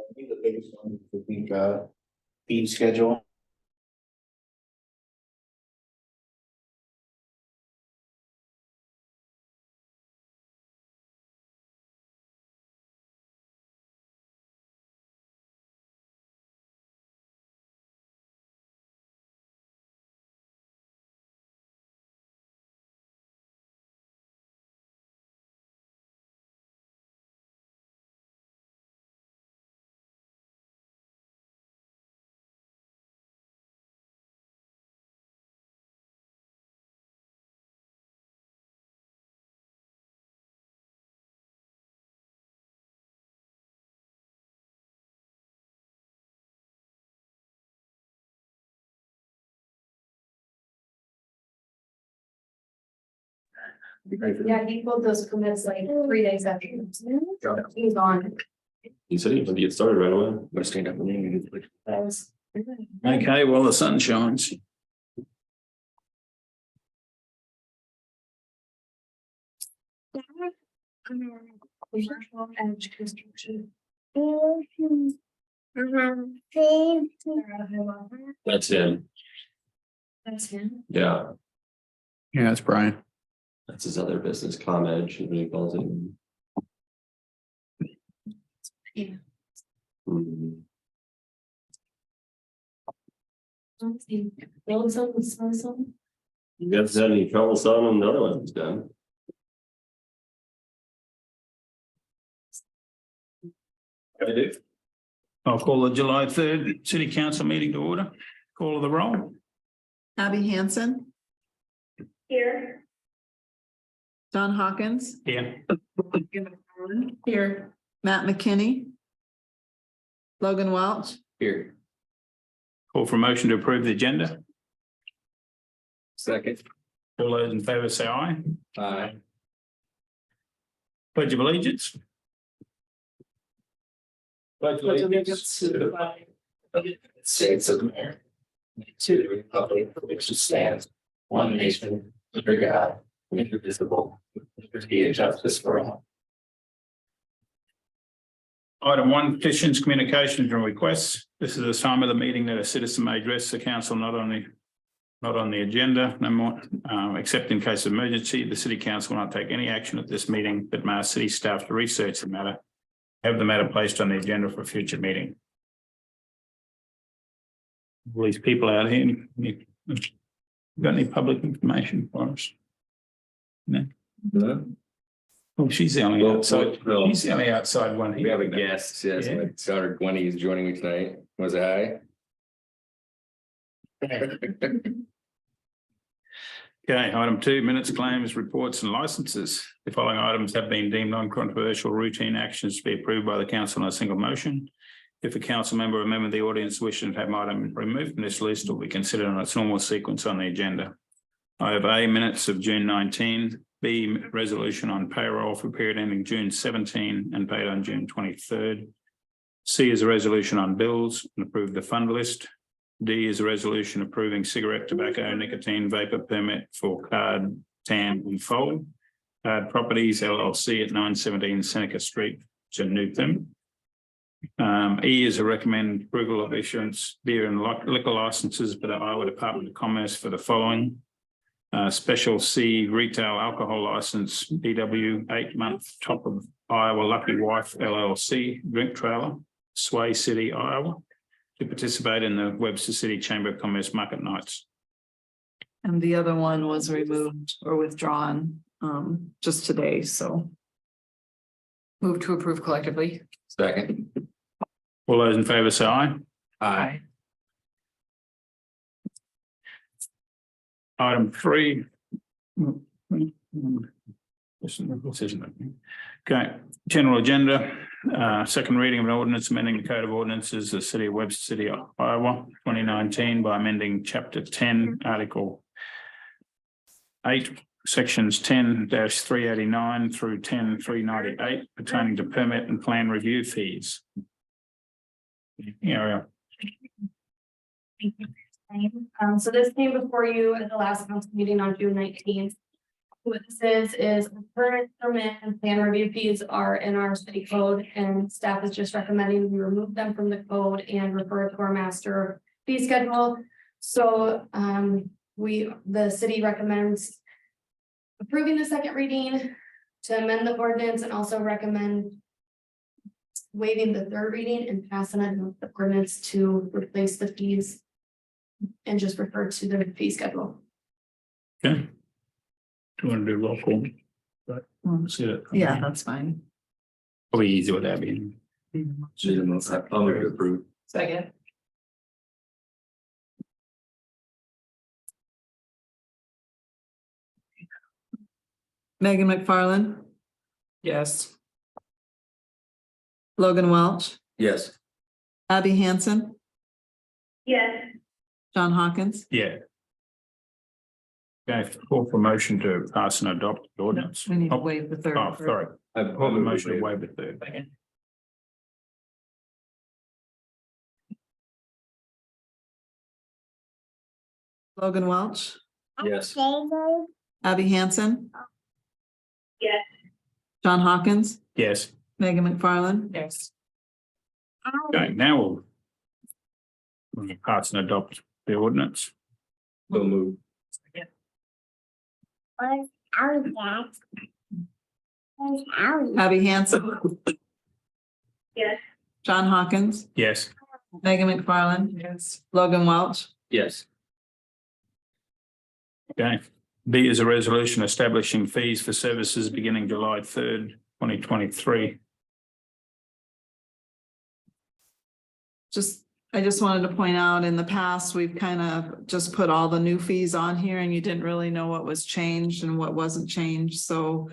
I think the biggest one is I think feed schedule. Yeah, he pulled those permits like 3 days after. He's gone. He said he was gonna get started right away. But stand up and then That was. Okay, well, the sun shines. Commercial and construction. that's him. That's him. Yeah, Yeah, that's Brian. that's his other business, ComEdge, what he calls it. Yeah. Mhm. Build something, sell something. You guys had any trouble selling him? The other one's done. I do. I'll call the July 3rd City Council meeting to order. Call of the roll. Abby Hansen, Here. John Hawkins, Here. here, Matt McKinney, Logan Welch, Here. Call for a motion to approve the agenda. Second. All those in favour say aye. Aye. Pledge of allegiance. Pledge allegiance to the flag of the United States of America, to the republic for which it stands, one nation, under God, indivisible, with liberty and justice for all. Item 1, petitions, communications and requests. This is the time of the meeting that a citizen may address the council not on the agenda, no more, except in case of emergency. The city council will not take any action at this meeting, but may ask city staff to research the matter. Have the matter placed on the agenda for a future meeting. All these people out here, got any public information for us? No. Oh, she's the only outside. She's the only outside one. We have a guest, yes, Yeah. my daughter Gwenny is joining me tonight. Was it hi? Okay, item 2, minutes, claims, reports and licenses. The following items have been deemed non-controversial routine actions to be approved by the council on a single motion. If a council member or a member of the audience wishes to have an item removed from this list, it will be considered on its normal sequence on the agenda. I have A, minutes of June 19, B, resolution on payroll for period ending June 17 and paid on June 23rd. C is a resolution on bills and approve the fund list. D is a resolution approving cigarette, tobacco, nicotine vapor permit for Card Tan and Fold. Properties LLC at 917 Seneca Street, Newton. E is a recommended approval of issuance beer and liquor licenses by the Iowa Department of Commerce for the following. Special C retail alcohol license BW 8-month Top of Iowa Lucky Wife LLC drink trailer, Sway City, Iowa, to participate in the Webster City Chamber of Commerce market nights. and the other one was removed or withdrawn just today, so. Move to approve collectively. Second. All those in favour say aye. Aye. Item 3. Okay, general agenda, second reading of an ordinance amending the code of ordinances of the city of Webster City, Iowa, 2019 by amending chapter 10, article 8, sections 10-389 through 10-398 pertaining to permit and plan review fees. Yeah. So this came before you at the last council meeting on June 19th. What this is current permit and plan review fees are in our city code, and staff is just recommending we remove them from the code and refer to our master fee schedule. So, the city recommends approving the second reading to amend the ordinance, and also recommend waiving the third reading and passing the ordinance to replace the fees and just refer to the fee schedule. Okay. Do you want to do roll call? See it. Yeah, that's fine. Probably easier with that being. I'll move to approve. Second. Megan McFarland, Yes. Logan Welch, Yes. Abby Hansen, Yes. John Hawkins. Yeah. Okay, call for motion to pass and adopt the ordinance. We need to Oh, waive the third. oh, sorry. Call the motion to waive the third. Second. Logan Welch, Yes. Abby Hansen. Yes. John Hawkins, Yes. Megan McFarland. Yes. Okay, now we'll pass and adopt the ordinance. So move. Abby Hansen, Yes. John Hawkins, Yes. Megan McFarland, Yes. Logan Welch. Yes. Okay. B is a resolution establishing fees for services beginning July 3rd, 2023. I just wanted to point out, in the past, we've kind of just put all the new fees on here and you didn't really know what was changed and what wasn't changed, so.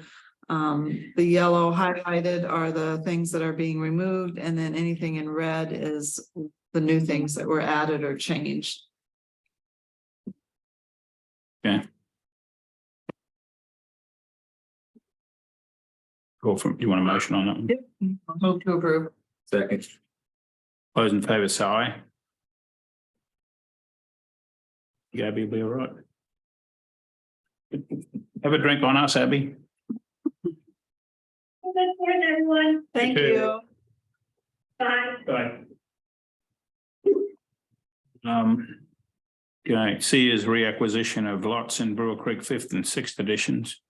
The yellow highlighted are the things that are being removed, and then anything in red is the new things that were added or changed. Okay. Go from, you want a motion on that one? Move to approve. Second. Those in favor say aye. Gabby will be all right. Have a drink on us, Abby. Good morning, everyone. Thank Okay. you. Bye. Bye. Okay, C is reacquisition of lots in Brewer Creek 5th and 6th editions.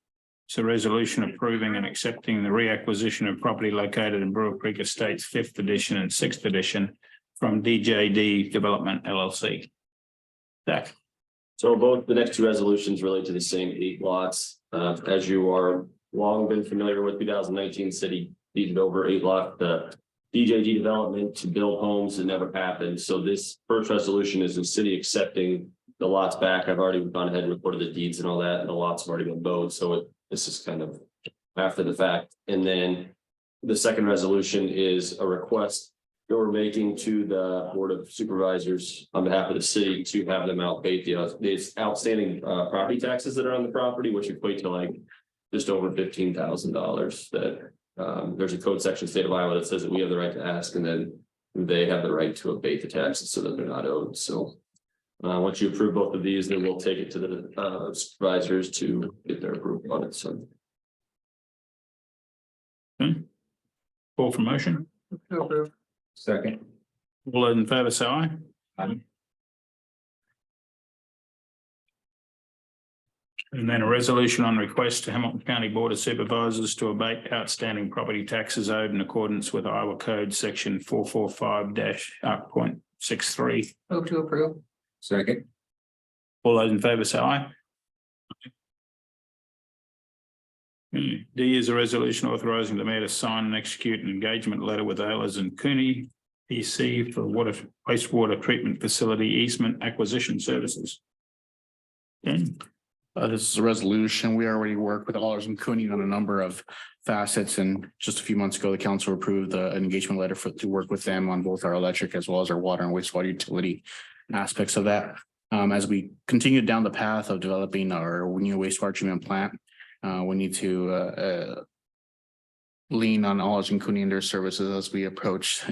It's a resolution approving and accepting the reacquisition of property located in Brewer Creek Estates 5th edition and 6th edition from DJD Development LLC. Zach. So both the next two resolutions relate to the same 8 lots. As you are long been familiar with, 2019 city deeded over 8 lot, the DJG development to build homes. It never happened. So this first resolution is the city accepting the lots back. I've already gone ahead and recorded the deeds and all that, and the lots have already been mowed. So this is kind of after the fact. And then the second resolution is a request that we're making to the Board of Supervisors on behalf of the city to have them outbate the outstanding property taxes that are on the property, which equate to like just over $15,000. That there's a code section state of Iowa that says that we have the right to ask, and then they have the right to abate the taxes so that they're not owed. So once you approve both of these, then we'll take it to the supervisors to get their approval on it. So Call for motion. Move to approve. Second. All those in favor say aye. Aye. And then a resolution on request to Hamilton County Board of Supervisors to abate outstanding property taxes owed in accordance with Iowa Code Section 445-.63. Move to approve. Second. All those in favor say aye. D is a resolution authorizing the mayor to sign and execute an engagement letter with Ayers and Cooney PC for wastewater treatment facility easement acquisition services. Okay. This is a resolution. We already work with Allers and Cooney on a number of facets, and just a few months ago, the council approved an engagement letter to work with them on both our electric as well as our water and wastewater utility aspects of that. As we continue down the path of developing our new wastewater treatment plant, we need to lean on Olive and Cooney and their services as we approach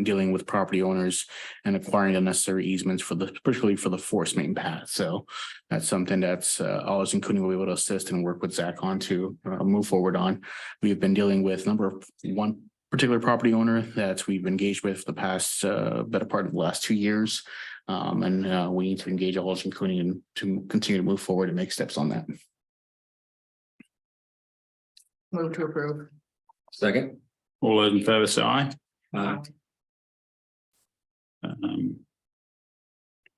dealing with property owners and acquiring the necessary easements for particularly for the forest main path. So that's something that's Olive and Cooney will be able to assist and work with Zach on to move forward on. We've been dealing with a number of one particular property owner that we've engaged with the past better part of the last 2 years. And we need to engage Olive and Cooney and to continue to move forward and make steps on that. Move to approve. Second. All those in favor say aye. Aye.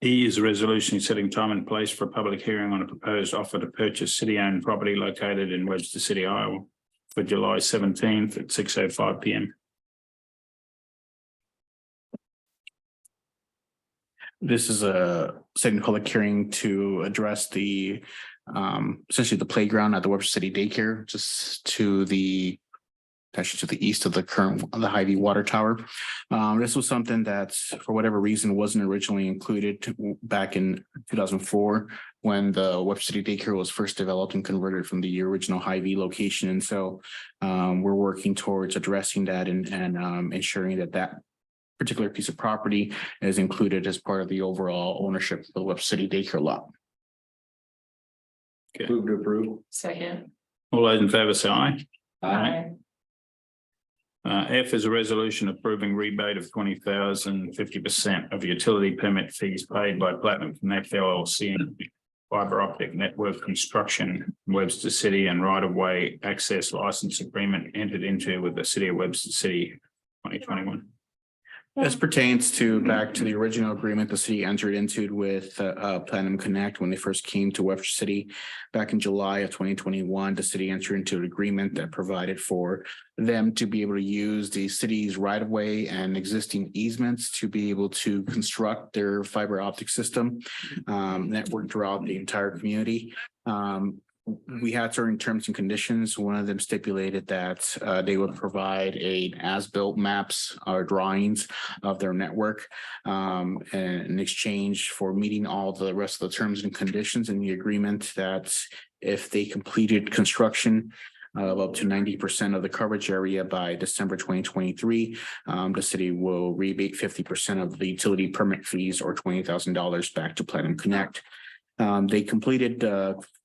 E is a resolution setting time and place for a public hearing on a proposed offer to purchase city-owned property located in Webster City, Iowa for July 17th at 6:05 PM. This is a setting public hearing to address the essentially the playground at the Webster City Daycare, just to the actually to the east of the current Hy-Vee water tower. This was something that for whatever reason wasn't originally included back in 2004 when the Webster City Daycare was first developed and converted from the original Hy-Vee location. And so we're working towards addressing that and ensuring that that particular piece of property is included as part of the overall ownership of the Webster City Daycare lot. Okay. Move to approve. Second. All those in favor say aye. Aye. F is a resolution approving rebate of 20,000 50% of utility permit fees paid by Platinum Connect LLC and fiber optic network construction in Webster City and right-of-way access license agreement entered into with the City of Webster City 2021. As pertains to back to the original agreement the city entered into with Platinum Connect when they first came to Webster City back in July of 2021, the city entered into an agreement that provided for them to be able to use the city's right of way and existing easements to be able to construct their fiber optic system network throughout the entire community. We had certain terms and conditions. One of them stipulated that they would provide as-built maps or drawings of their network in exchange for meeting all the rest of the terms and conditions in the agreement, that if they completed construction of up to 90% of the coverage area by December 2023, the city will rebate 50% of the utility permit fees or $20,000 back to Platinum Connect. They completed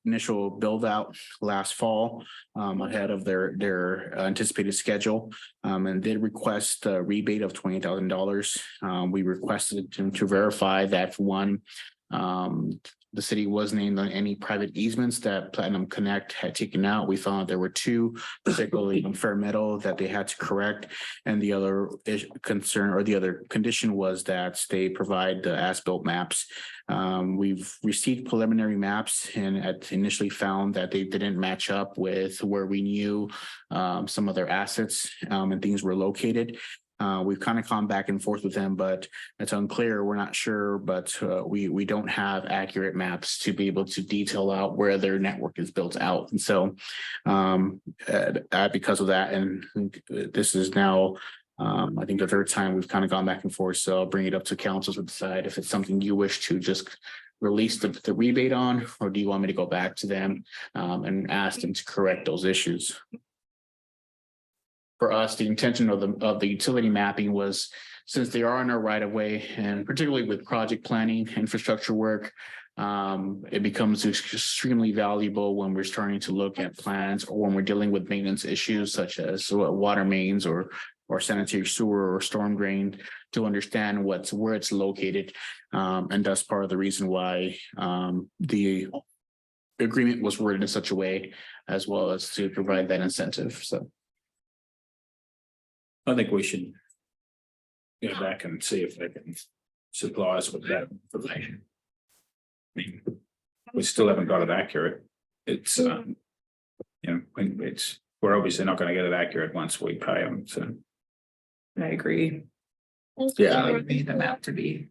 initial build out last fall ahead of their anticipated schedule and did request a rebate of $20,000. We requested them to verify that one, the city was named on any private easements that Platinum Connect had taken out. We found there were two, particularly in Fair Meadow, that they had to correct. And the other concern or the other condition was that they provide the as-built maps. We've received preliminary maps and had initially found that they didn't match up with where we knew some of their assets and things were located. We've kind of gone back and forth with them, but it's unclear. We're not sure, but we don't have accurate maps to be able to detail out where their network is built out. And so because of that, and this is now, I think the third time we've kind of gone back and forth. So I'll bring it up to council to decide if it's something you wish to just release the rebate on, or do you want me to go back to them and ask them to correct those issues? For us, the intention of the utility mapping was, since they are on our right of way, and particularly with project planning, infrastructure work, it becomes extremely valuable when we're starting to look at plans or when we're dealing with maintenance issues such as water mains or sanitary sewer or storm drain, to understand where it's located. And that's part of the reason why the agreement was worded in such a way, as well as to provide that incentive. So I think we should go back and see if they can supply us with that information. I mean, we still haven't got it accurate. It's, we're obviously not going to get it accurate once we pay them. So I agree. Yeah. I would need the map to be.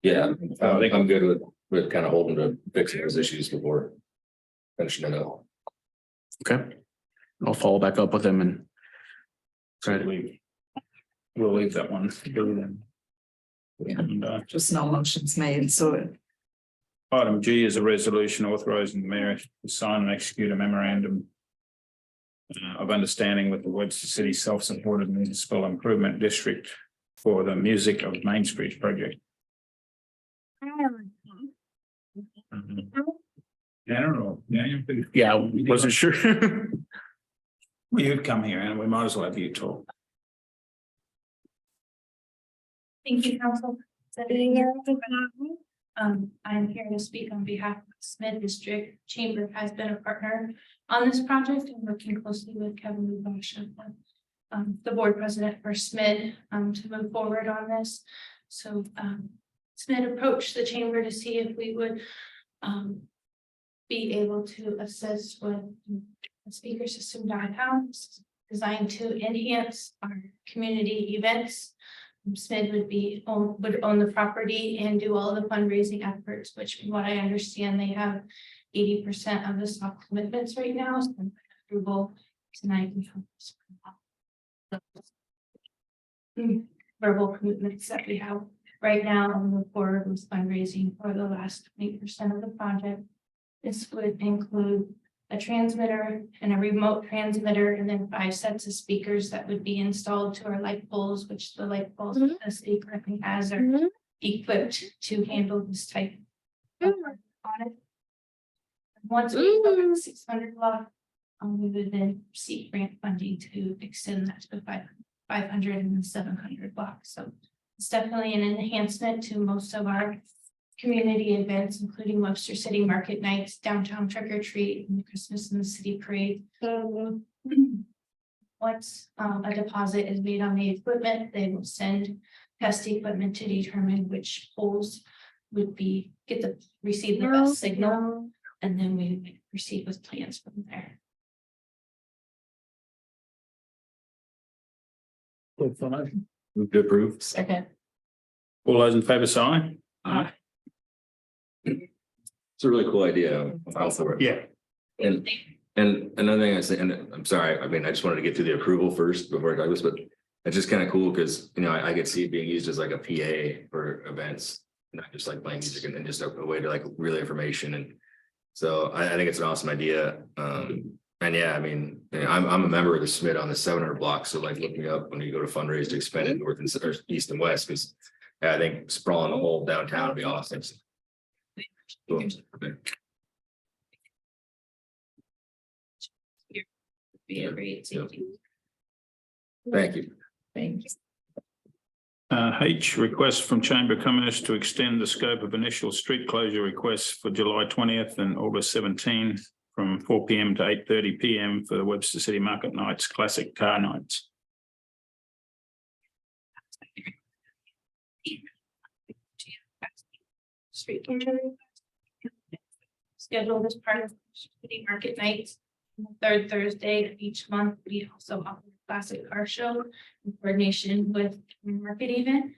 Yeah, I think I'm good with kind of holding to fixing those issues before finishing it up. okay, I'll follow back up with them and try to leave. We'll leave that one. And, Just no motions made, so item G is a resolution authorizing the mayor to sign and execute a memorandum of understanding with the Webster City Self-Supported Municipal Improvement District for the Music of Main Street project. I don't know. Yeah, wasn't sure. Well, you've come here and we might as well have you talk. Thank you, Council. I'm here to speak on behalf of the Smith District Chamber has been a partner on this project and working closely with Kevin Lubosh, the board president for SMID, to move forward on this. So, SMID approached the chamber to see if we would, be able to assist with a speaker system downtown designed to enhance our community events. SMID would own the property and do all the fundraising efforts, which from what I understand, they have 80% of the soft commitments right now. So approval tonight. Verbal commitments that we have right now and move forward with fundraising for the last 20% of the project. This would include a transmitter and a remote transmitter, and then 5 sets of speakers that would be installed to our light poles, which the light poles the city currently has are equipped to handle this type of work on it. Once we go to 600 block, we would then seek grant funding to extend that to the 500 and 700 blocks. So it's definitely an enhancement to most of our community events, including Webster City Market Nights, downtown trick or treat, and Christmas in the City Parade. Once a deposit is made on the equipment, they will send test equipment to determine which poles would receive the best signal, and then we would proceed with plans from there. Move to approve. Second. All those in favor say aye. Aye. It's a really cool idea. I'll for it. Yeah. And another thing I say, and I'm sorry, I mean, I just wanted to get through the approval first before I talk this, but it's just kind of cool because, you know, I could see it being used as like a PA for events, not just like playing music and then just a way to like relay information. And so I think it's an awesome idea. And yeah, I mean, I'm a member of the SMIT on the 700 block. So like look me up when you go to fundraise to expand it north and or east and west, because I think sprawling the whole downtown would be awesome. Cool. Be a great safety. Thank you. Thanks. H, request from Chamber of Commerce to extend the scope of initial street closure requests for July 20th and August 17th from 4 p.m. to 8:30 p.m. for the Webster City Market Nights, Classic Car Nights. Street scheduled as part of City Market Nights. On the 3rd Thursday of each month, we also offer a classic car show in coordination with the market event.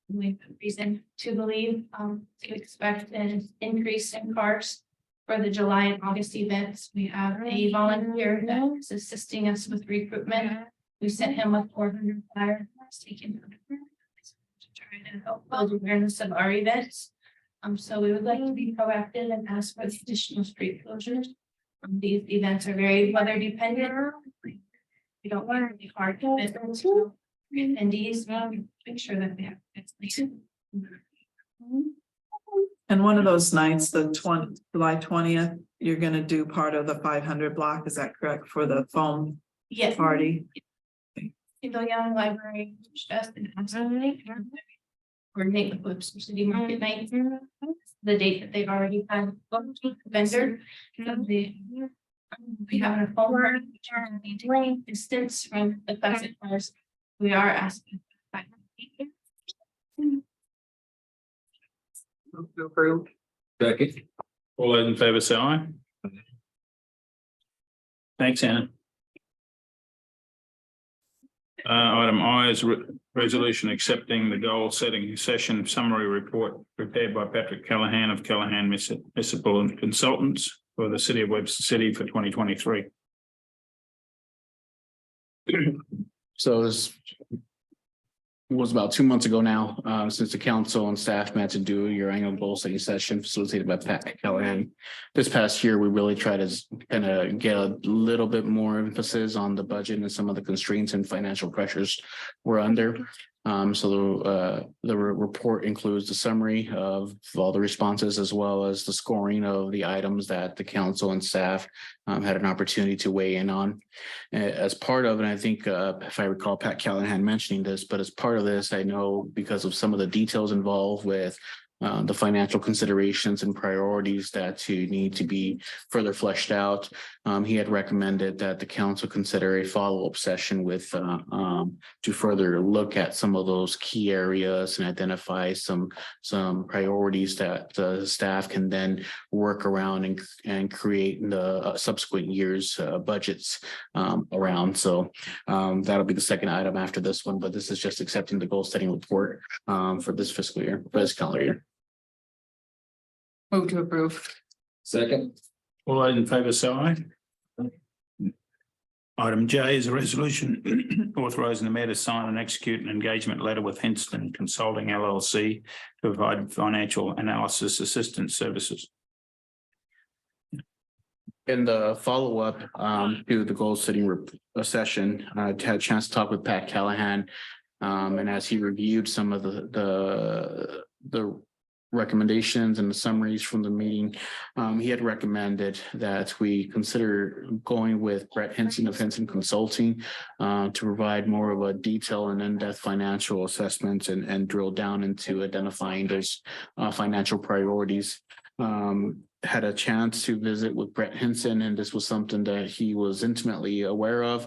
We have reason to believe to expect an increase in cars for the July and August events. We have a volunteer that is assisting us with recruitment. We sent him with 400 flyers taken to try to help build awareness of our events. So we would like to be proactive and ask for additional street closures. These events are very weather dependent. We don't want to be hard to attendees, make sure that we have. And one of those nights, July 20th, you're gonna do part of the 500 block, is that correct, for the foam Yes. party? The Young Library, just and absolutely. Coordinate with Webster City Market Night. The date that they've already had booked with the vendor. We have a phone party, which are maintaining distance from the classic cars. We are asking. Move to approve. Second. All those in favor say aye. Thanks, Anna. Item I is resolution accepting the goal setting session summary report prepared by Patrick Callahan of Callahan Municipal Consultants for the City of Webster City for 2023. So this was about 2 months ago now, since the council and staff met to do your annual goal setting session facilitated by Pat Callahan. This past year, we really tried to kind of get a little bit more emphasis on the budget and some of the constraints and financial pressures we're under. So the report includes the summary of all the responses as well as the scoring of the items that the council and staff had an opportunity to weigh in on. As part of, and I think if I recall Pat Callahan mentioning this, but as part of this, I know because of some of the details involved with the financial considerations and priorities that to need to be further fleshed out. He had recommended that the council consider a follow-up session with to further look at some of those key areas and identify some priorities that the staff can then work around and create in the subsequent years budgets around. So that'll be the second item after this one, but this is just accepting the goal setting report for this fiscal year, for this calendar year. Move to approve. Second. All those in favour say aye. Item J is a resolution authorising the mayor to sign and execute an engagement letter with Hinston Consulting LLC to provide financial analysis assistance services. In the follow-up to the goal setting session, I had a chance to talk with Pat Callahan. And as he reviewed some of the recommendations and the summaries from the meeting, he had recommended that we consider going with Brett Henson of Henson Consulting to provide more of a detailed and in-depth financial assessments and drill down into identifying those financial priorities. Had a chance to visit with Brett Henson, and this was something that he was intimately aware of,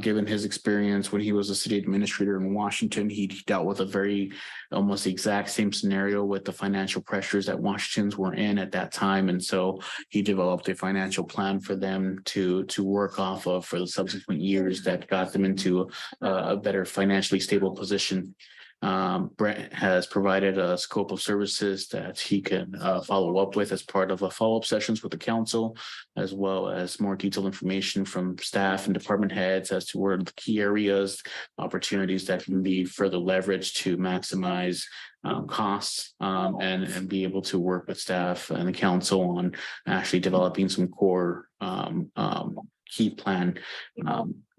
given his experience when he was a city administrator in Washington. He dealt with a very almost the exact same scenario with the financial pressures that Washingtons were in at that time. And so he developed a financial plan for them to work off of for the subsequent years that got them into a better financially stable position. Brett has provided a scope of services that he can follow up with as part of follow-up sessions with the council, as well as more detailed information from staff and department heads as to where the key areas, opportunities that can be further leveraged to maximize costs and be able to work with staff and the council on actually developing some core key plan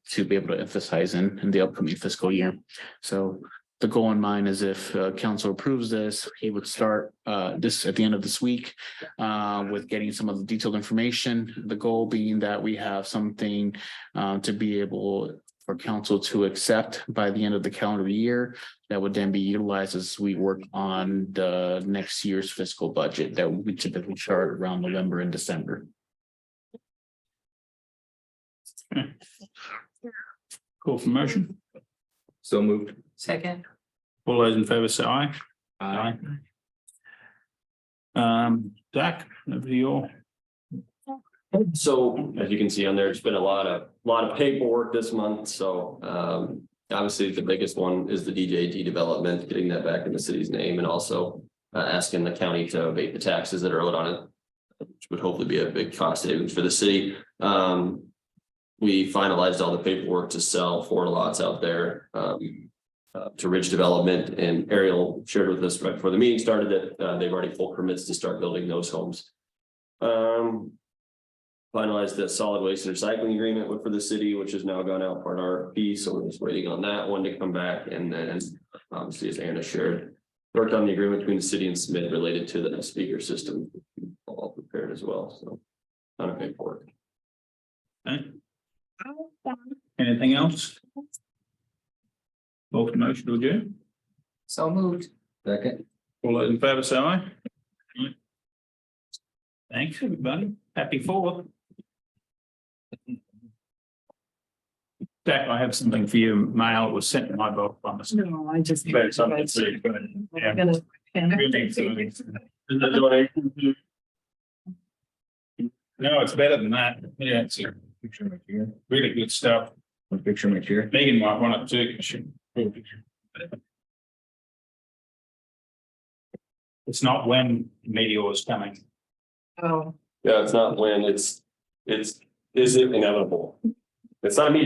to be able to emphasize in the upcoming fiscal year. So the goal in mind is if council approves this, he would start this at the end of this week with getting some of the detailed information. The goal being that we have something to be able for council to accept by the end of the calendar year that would then be utilized as we work on the next year's fiscal budget that we typically start around November and December. Call for motion. So moved. Second. All those in favour say aye. Aye. Zach, over to you. So as you can see on there, it's been a lot of paperwork this month. So obviously the biggest one is the DJD development, getting that back in the city's name, and also asking the county to abate the taxes that are owed on it, which would hopefully be a big cost savings for the city. We finalized all the paperwork to sell 4 lots out there to Ridge Development, and Ariel shared with us right before the meeting started that they've already pulled permits to start building those homes. Finalized the solid waste and recycling agreement for the city, which has now gone out for an RFP. So we're just waiting on that one to come back. And then obviously, as Anna shared, worked on the agreement between the city and Smith related to the speaker system, all prepared as well. So ton of paperwork. Okay. Anything else? Vote for motion to adjourn. So moved. Second. All those in favour say aye. Thanks, everybody. Happy 4th. Jack, I have something for you. Mail. It was sent to my box on the. No, I just. But it's something for you. Yeah. No, it's better than that. Yeah, it's a picture material. Really good stuff. Picture material. Megan might want it too. 'Cause she- It's not when meteor is coming. Oh. Yeah, it's not when is it inevitable? It's not a meteor.